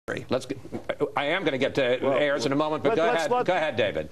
I am going to get to Ayers in a moment, but go ahead, David.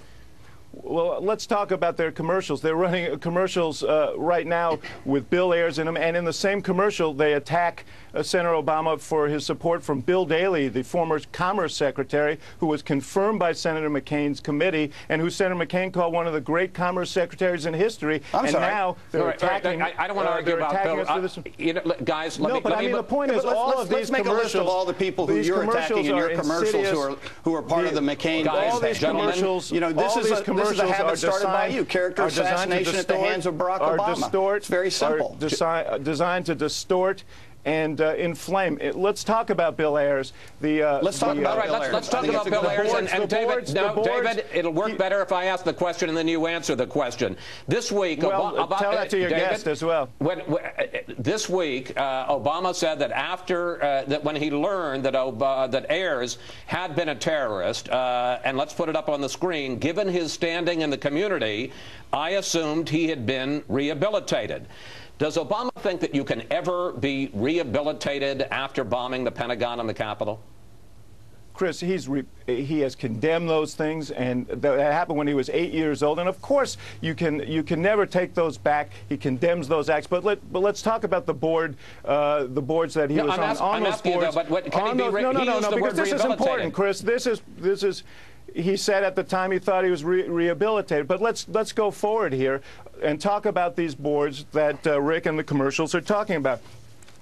Well, let's talk about their commercials. They're running commercials right now with Bill Ayers in them, and in the same commercial, they attack Senator Obama for his support from Bill Daley, the former Commerce Secretary, who was confirmed by Senator McCain's committee, and who Senator McCain called one of the great Commerce Secretaries in history. Now they're attacking. I don't want to argue about Bill. Guys, let me. The point is, all of these let's make a list of all the people who you're attacking in your commercials who are part of the McCain. Guys, all these commercials, you know, this is a habit started by you. Character assassination at the hands of Barack Obama. It's very simple. Designed to distort and inflame. Let's talk about Bill Ayers. Let's talk about Bill Ayers. And David, it'll work better if I ask the question and then you answer the question. This week, tell that to your guest as well. This week, Obama said that after that, when he learned that Ayers had been a terrorist, and let's put it up on the screen, given his standing in the community, I assumed he had been rehabilitated. Does Obama think that you can ever be rehabilitated after bombing the Pentagon and the Capitol? Chris, he has condemned those things, and that happened when he was 8 years old. And of course, you can never take those back. He condemns those acts. But let's talk about the boards that he was on. Those boards. Because this is important, Chris. This is. He said at the time he thought he was rehabilitated. But let's go forward here and talk about these boards that Rick and the commercials are talking about.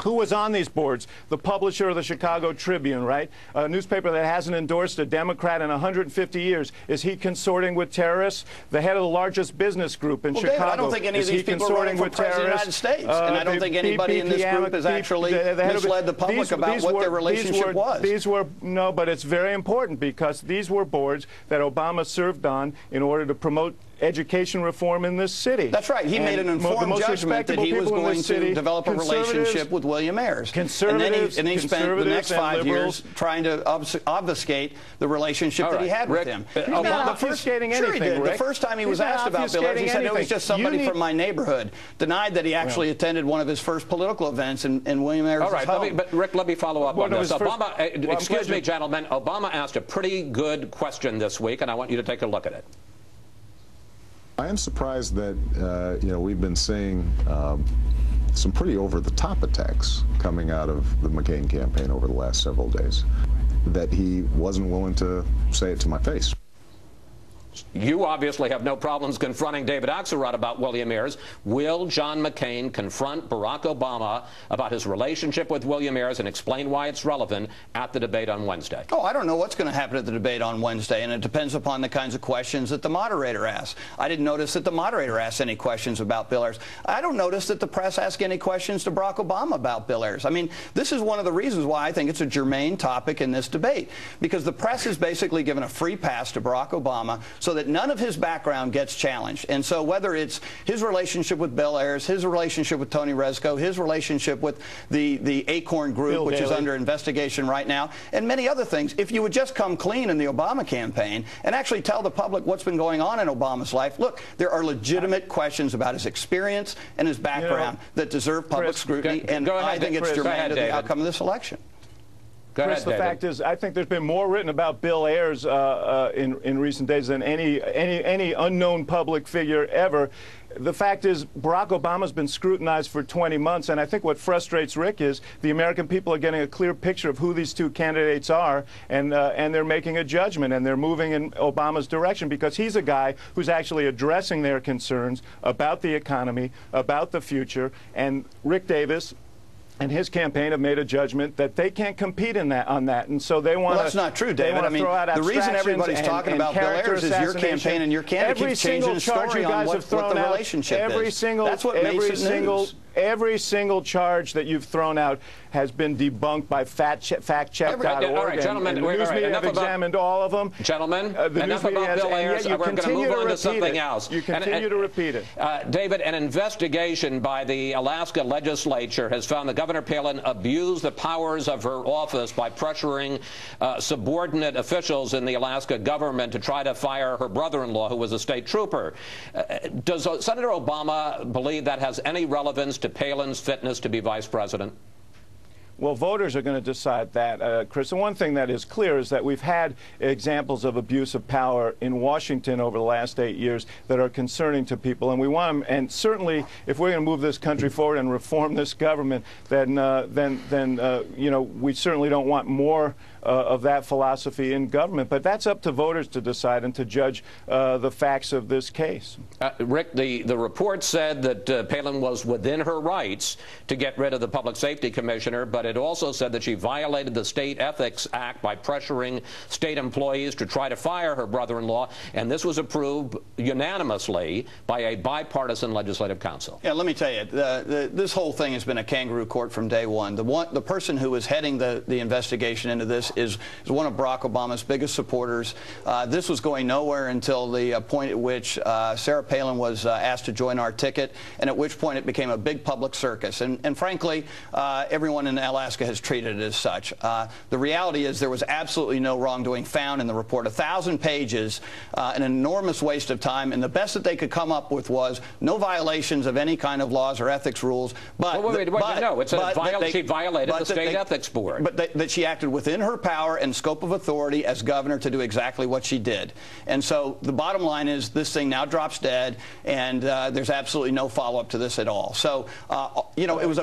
Who was on these boards? The publisher of the Chicago Tribune, right? A newspaper that hasn't endorsed a Democrat in 150 years. Is he consorting with terrorists? The head of the largest business group in Chicago. David, I don't think any of these people are running for president of the United States. And I don't think anybody in this group has actually misled the public about what their relationship was. No, but it's very important because these were boards that Obama served on in order to promote education reform in this city. That's right. He made an informed judgment that he was going to develop a relationship with William Ayers. And then he spent the next 5 years trying to obfuscate the relationship that he had with him. He's not obfuscating anything, Rick. The first time he was asked about Bill Ayers, he said it was just somebody from my neighborhood. Denied that he actually attended one of his first political events in William Ayers' home. All right, but Rick, let me follow up on this. Excuse me, gentlemen. Obama asked a pretty good question this week, and I want you to take a look at it. I am surprised that we've been seeing some pretty over-the-top attacks coming out of the McCain campaign over the last several days, that he wasn't willing to say it to my face. You obviously have no problems confronting David Axelrod about William Ayers. Will John McCain confront Barack Obama about his relationship with William Ayers and explain why it's relevant at the debate on Wednesday? Oh, I don't know what's going to happen at the debate on Wednesday, and it depends upon the kinds of questions that the moderator asks. I didn't notice that the moderator asked any questions about Bill Ayers. I don't notice that the press asked any questions to Barack Obama about Bill Ayers. I mean, this is one of the reasons why I think it's a germane topic in this debate, because the press is basically given a free pass to Barack Obama so that none of his background gets challenged. And so whether it's his relationship with Bill Ayers, his relationship with Tony Rezko, his relationship with the Acorn Group, which is under investigation right now, and many other things, if you would just come clean in the Obama campaign and actually tell the public what's been going on in Obama's life, look, there are legitimate questions about his experience and his background that deserve public scrutiny, and I think it's germane to the outcome of this election. Chris, the fact is, I think there's been more written about Bill Ayers in recent days than any unknown public figure ever. The fact is, Barack Obama's been scrutinized for 20 months, and I think what frustrates Rick is the American people are getting a clear picture of who these two candidates are, and they're making a judgment, and they're moving in Obama's direction because he's a guy who's actually addressing their concerns about the economy, about the future, and Rick Davis and his campaign have made a judgment that they can't compete on that, and so they want to. Well, that's not true, David. I mean, the reison everybody's talking about Bill Ayers is your campaign and your candidate keeps changing the story on what the relationship is. That's what makes it news. Every single charge that you've thrown out has been debunked by factcheck.org. All right, gentlemen, the news media have examined all of them. Gentlemen, enough about Bill Ayers. We're going to move on to something else. You continue to repeat it. David, an investigation by the Alaska legislature has found that Governor Palin abused the powers of her office by pressuring subordinate officials in the Alaska government to try to fire her brother-in-law, who was a state trooper. Does Senator Obama believe that has any relevance to Palin's fitness to be vice president? Well, voters are going to decide that, Chris. And one thing that is clear is that we've had examples of abuse of power in Washington over the last 8 years that are concerning to people. And we want them, and certainly if we're going to move this country forward and reform this government, then you know, we certainly don't want more of that philosophy in government. But that's up to voters to decide and to judge the facts of this case. Rick, the report said that Palin was within her rights to get rid of the Public Safety Commissioner, but it also said that she violated the State Ethics Act by pressuring state employees to try to fire her brother-in-law, and this was approved unanimously by a bipartisan legislative council. Yeah, let me tell you, this whole thing has been a kangaroo court from day one. The person who is heading the investigation into this is one of Barack Obama's biggest supporters. This was going nowhere until the point at which Sarah Palin was asked to join our ticket, and at which point it became a big public circus. And frankly, everyone in Alaska has treated it as such. The reality is there was absolutely no wrongdoing found in the report. 1,000 pages, an enormous waste of time, and the best that they could come up with was no violations of any kind of laws or ethics rules. But she violated the State Ethics Board. But that she acted within her power and scope of authority as governor to do exactly what she did. And so the bottom line is this thing now drops dead, and there's absolutely no follow-up to this at all. So, you know, it was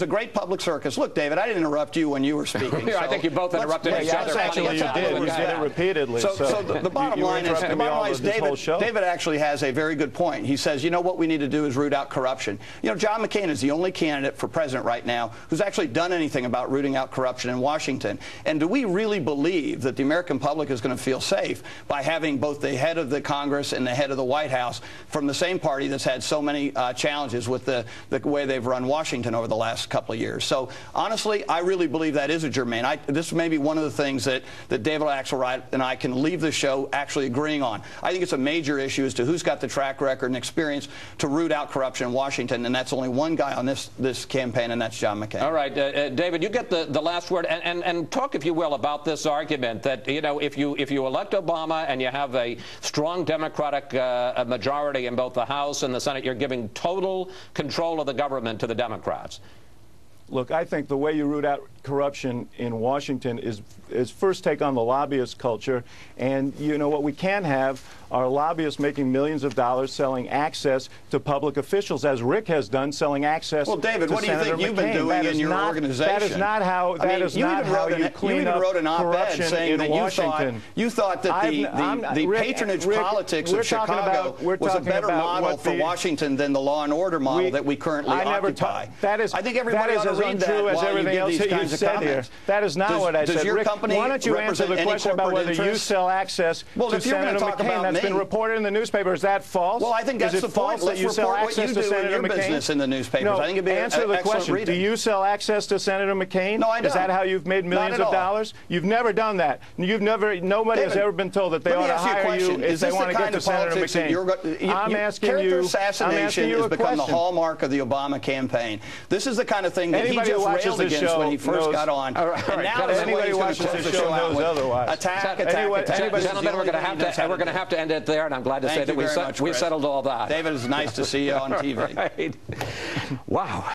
a great public circus. Look, David, I didn't interrupt you when you were speaking. I think you both interrupted each other. Actually, you did. You did it repeatedly. So the bottom line is David actually has a very good point. He says, you know, what we need to do is root out corruption. You know, John McCain is the only candidate for president right now who's actually done anything about rooting out corruption in Washington. And do we really believe that the American public is going to feel safe by having both the head of the Congress and the head of the White House from the same party that's had so many challenges with the way they've run Washington over the last couple of years? So honestly, I really believe that is a germane. This may be one of the things that David Axelrod and I can leave the show actually agreeing on. I think it's a major issue as to who's got the track record and experience to root out corruption in Washington, and that's only one guy on this campaign, and that's John McCain. All right, David, you get the last word, and talk, if you will, about this argument that, you know, if you elect Obama and you have a strong Democratic majority in both the House and the Senate, you're giving total control of the government to the Democrats. Look, I think the way you root out corruption in Washington is first take on the lobbyist culture. And, you know, what we can't have are lobbyists making millions of dollars selling access to public officials, as Rick has done, selling access to Senator McCain. Well, David, what do you think you've been doing in your organization? That is not how you clean up corruption in Washington. You thought that the patronage politics of Chicago was a better model for Washington than the law and order model that we currently occupy. I think everybody ought to read that while you give these kinds of comments. That is not what I said. Rick, why don't you answer the question about whether you sell access to Senator McCain? That's been reported in the newspaper. Is that false? Well, I think that's the point. Let's report what you do in your business in the newspapers. No, I think it'd be answer the question. reading. Do you sell access to Senator McCain? No, I don't. Is that how you've made millions of dollars? You've never done that. Nobody has ever been told that they ought to hire you if they want to get to Senator McCain. I'm asking you. Character assassination has become the hallmark of the Obama campaign. This is the kind of thing that he just railed against when he first got on. And now anybody who watches the show knows otherwise. Attack. Gentlemen, we're going to have to end it there, and I'm glad to say that we settled all that. David, it's nice to see you on TV. Right. Wow.